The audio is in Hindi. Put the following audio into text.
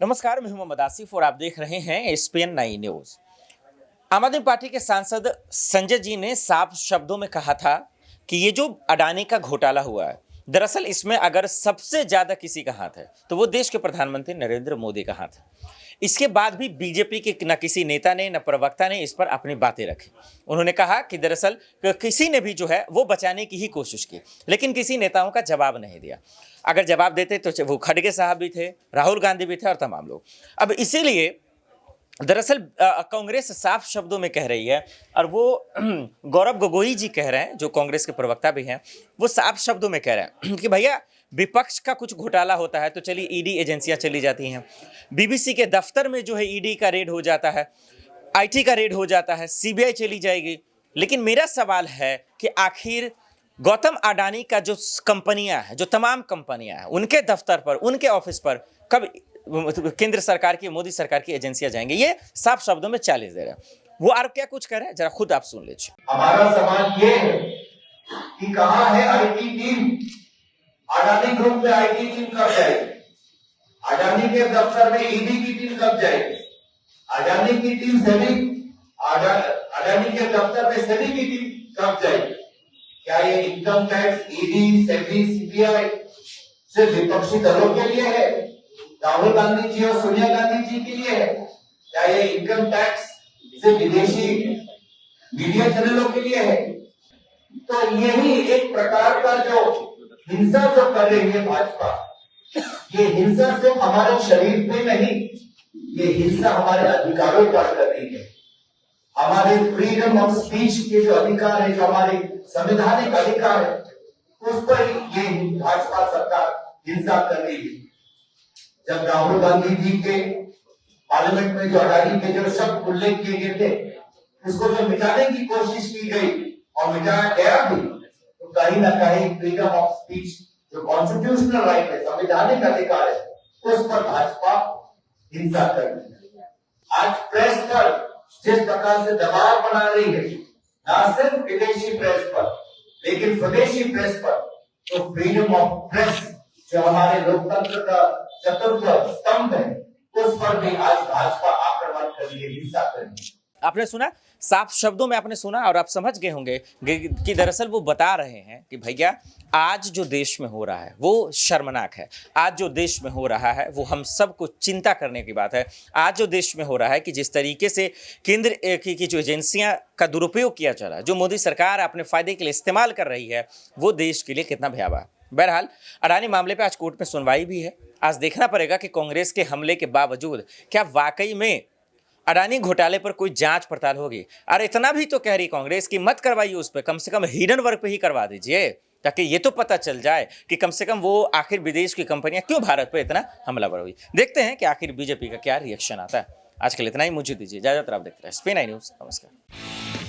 नमस्कार, मैं हूं मोहम्मद आसिफ और आप देख रहे हैं SPN 9 न्यूज। आम आदमी पार्टी के सांसद संजय जी ने साफ शब्दों में कहा था कि ये जो अडानी का घोटाला हुआ है, दरअसल इसमें अगर सबसे ज्यादा किसी का हाथ है तो वो देश के प्रधानमंत्री नरेंद्र मोदी का हाथ है। इसके बाद भी बीजेपी के न किसी नेता ने न प्रवक्ता ने इस पर अपनी बातें रखी। उन्होंने कहा कि दरअसल किसी ने भी जो है वो बचाने की ही कोशिश की, लेकिन किसी नेताओं का जवाब नहीं दिया। अगर जवाब देते तो वो खड़गे साहब भी थे, राहुल गांधी भी थे और तमाम लोग। अब इसीलिए दरअसल कांग्रेस साफ शब्दों में कह रही है और वो गौरव गोगोई जी कह रहे हैं, जो कांग्रेस के प्रवक्ता भी हैं, वो साफ शब्दों में कह रहे हैं कि भैया विपक्ष का कुछ घोटाला होता है तो चलिए ईडी एजेंसियां चली जाती हैं, बीबीसी के दफ्तर में जो है ईडी का रेड हो जाता है, आईटी का रेड हो जाता है, सीबीआई चली जाएगी। लेकिन मेरा सवाल है कि आखिर गौतम अडानी का जो कंपनियां हैं, जो तमाम कंपनियां हैं, उनके दफ्तर पर, उनके ऑफिस पर कब केंद्र सरकार की, मोदी सरकार की एजेंसियां जाएंगे? ये साफ शब्दों में चैलेंज दे रहे हैं। वो और क्या कुछ कह रहे हैं, जरा खुद आप सुन लीजिए। हमारा सवाल ये है कि कहां है आईटी टीम? अडानी ग्रुप में आईटी टीम कब जाएगी? अडानी के दफ्तर में ईडी की टीम कब जाएगी? अडानी की टीम अडानी के दफ्तर में सेबी की टीम कब जाएगी? क्या ये income tax, ED, SEBI, CBI सिर्फ विपक्षी दलों के लिए है? राहुल गांधी जी और सोनिया गांधी जी के लिए है? क्या ये इनकम टैक्स सिर्फ विदेशी मीडिया चैनलों के लिए है? तो यही एक प्रकार का जो हिंसा जो कर रही है भाजपा, ये हिंसा सिर्फ हमारे शरीर पे नहीं, ये हिंसा हमारे अधिकारों पर कर रही है। हमारे फ्रीडम ऑफ स्पीच के जो अधिकार है, जो हमारे संवैधानिक अधिकार है, उस पर ये भाजपा सरकार हिंसा कर रही है। जब राहुल गांधी जी के पार्लियामेंट में जो अडानी के जो शब्द उल्लेख किए गए थे, उसको जो मिटाने की कोशिश की गई और मिटाया गया भी, तो कहीं ना कहीं फ्रीडम ऑफ स्पीच जो कॉन्स्टिट्यूशनल राइट है, संवैधानिक अधिकार है, उस पर भाजपा हिंसा कर रही है। आज प्रेस पर जिस प्रकार से दबाव बना रही है, न सिर्फ विदेशी प्रेस पर लेकिन स्वदेशी प्रेस पर, तो फ्रीडम ऑफ प्रेस जो हमारे लोकतंत्र का चतुर्थ स्तंभ है, उस पर भी आज भाजपा आक्रमण कर रही है, हिंसा कर रही है। आपने सुना, साफ शब्दों में आपने सुना और आप समझ गए होंगे कि दरअसल वो बता रहे हैं कि भैया आज जो देश में हो रहा है वो शर्मनाक है। आज जो देश में हो रहा है वो हम सबको चिंता करने की बात है। आज जो देश में हो रहा है कि जिस तरीके से केंद्र की जो एजेंसियां का दुरुपयोग किया जा रहा है, जो मोदी सरकार अपने फायदे के लिए इस्तेमाल कर रही है, वो देश के लिए कितना भयावह है। बहरहाल अडानी मामले पे आज कोर्ट में सुनवाई भी है। आज देखना पड़ेगा कि कांग्रेस के हमले के बावजूद क्या वाकई में अडानी घोटाले पर कोई जांच पड़ताल होगी। और इतना भी तो कह रही कांग्रेस कि मत करवाइए उस पर, कम से कम हिडन वर्क पे ही करवा दीजिए, ताकि ये तो पता चल जाए कि कम से कम वो आखिर विदेश की कंपनियां क्यों भारत पे इतना हमलावर हुई। देखते हैं कि आखिर बीजेपी का क्या रिएक्शन आता है। आज के लिए इतना ही, मुझे दीजिए इजाजत। आप देखते रहे SPN 9 न्यूज। नमस्कार।